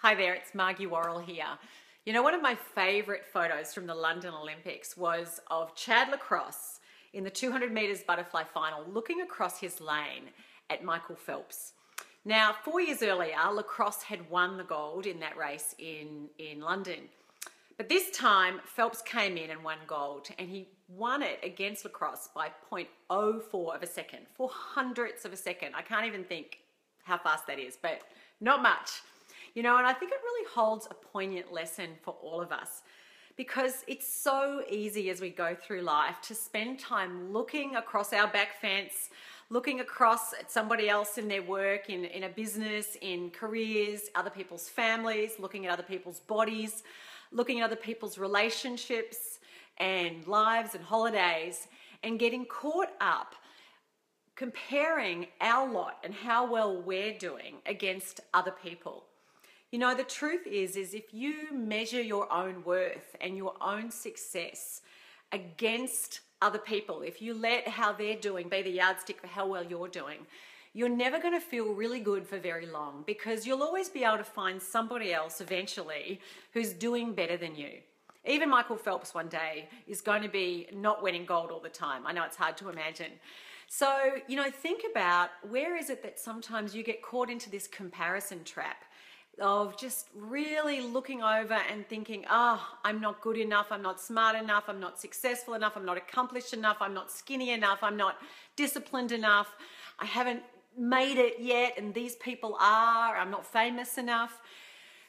Hi there, it's Margie Warrell here. You know, one of my favourite photos from the London Olympics was of Chad Lacrosse in the 200 metres butterfly final looking across his lane at Michael Phelps. Now, 4 years earlier, Lacrosse had won the gold in that race in London. But this time, Phelps came in and won gold, and he won it against Lacrosse by 0.04 of a second, 400ths of a second. I can't even think how fast that is, but not much. You know, and I think it really holds a poignant lesson for all of us, because it's so easy as we go through life to spend time looking across our back fence, looking across at somebody else in their work, in a business, in careers, other people's families, looking at other people's bodies, looking at other people's relationships and lives and holidays, and getting caught up comparing our lot and how well we're doing against other people. You know, the truth is if you measure your own worth and your own success against other people, if you let how they're doing be the yardstick for how well you're doing, you're never going to feel really good for very long, because you'll always be able to find somebody else eventually who's doing better than you. Even Michael Phelps one day is going to be not winning gold all the time. I know it's hard to imagine. So, you know, think about where is it that sometimes you get caught into this comparison trap of just really looking over and thinking, I'm not good enough, I'm not smart enough, I'm not successful enough, I'm not accomplished enough, I'm not skinny enough, I'm not disciplined enough, I haven't made it yet, and these people are, I'm not famous enough.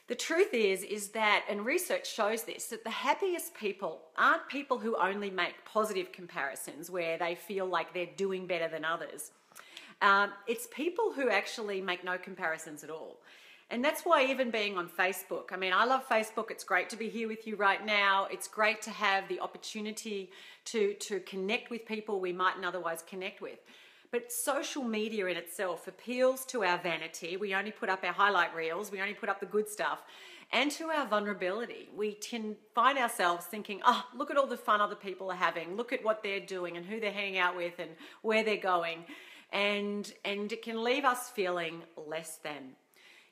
The truth is that, and research shows this, that the happiest people aren't people who only make positive comparisons where they feel like they're doing better than others. It's people who actually make no comparisons at all. And that's why even being on Facebook, I mean, I love Facebook. It's great to be here with you right now. It's great to have the opportunity to connect with people we mightn't otherwise connect with. But social media in itself appeals to our vanity. We only put up our highlight reels. We only put up the good stuff. And to our vulnerability. We find ourselves thinking, look at all the fun other people are having. Look at what they're doing and who they're hanging out with and where they're going. And it can leave us feeling less than.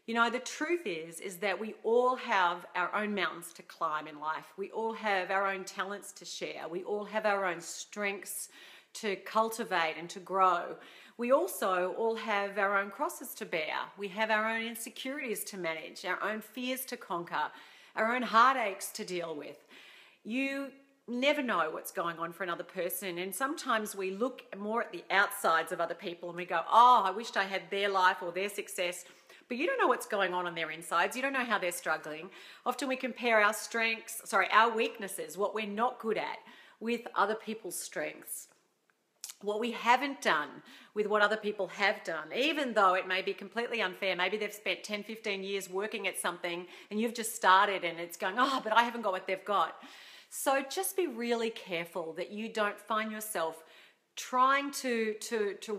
You know, the truth is that we all have our own mountains to climb in life. We all have our own talents to share. We all have our own strengths to cultivate and to grow. We also all have our own crosses to bear. We have our own insecurities to manage, our own fears to conquer, our own heartaches to deal with. You never know what's going on for another person, and sometimes we look more at the outsides of other people and we go, I wished I had their life or their success. But you don't know what's going on their insides. You don't know how they're struggling. Often we compare our weaknesses, what we're not good at, with other people's strengths. What we haven't done with what other people have done, even though it may be completely unfair. Maybe they've spent 10, 15 years working at something and you've just started and it's going, but I haven't got what they've got. So just be really careful that you don't find yourself trying to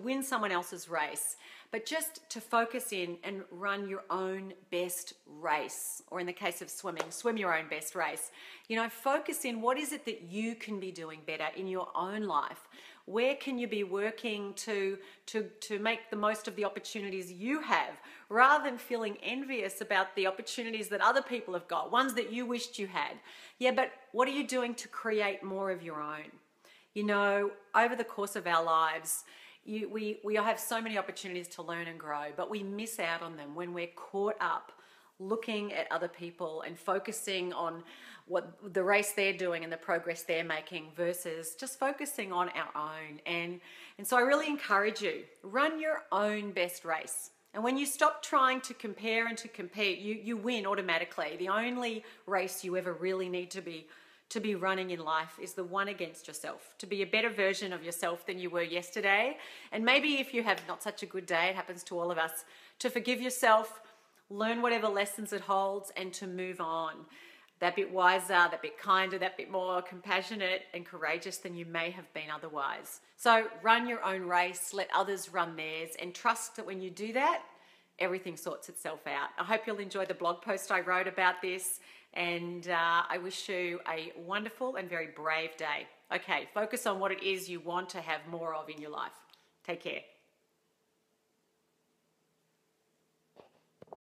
win someone else's race, but just to focus in and run your own best race, or in the case of swimming, swim your own best race. You know, focus in what is it that you can be doing better in your own life. Where can you be working to make the most of the opportunities you have, rather than feeling envious about the opportunities that other people have got, ones that you wished you had. Yeah, but what are you doing to create more of your own? You know, over the course of our lives, we have so many opportunities to learn and grow, but we miss out on them when we're caught up looking at other people and focusing on what the race they're doing and the progress they're making versus just focusing on our own. And so I really encourage you, run your own best race. And when you stop trying to compare and to compete, you win automatically. The only race you ever really need to be running in life is the one against yourself, to be a better version of yourself than you were yesterday. And maybe if you have not such a good day, it happens to all of us, to forgive yourself, learn whatever lessons it holds, and to move on. That bit wiser, that bit kinder, that bit more compassionate and courageous than you may have been otherwise. So run your own race, let others run theirs, and trust that when you do that, everything sorts itself out. I hope you'll enjoy the blog post I wrote about this, and I wish you a wonderful and very brave day. Okay, focus on what it is you want to have more of in your life. Take care.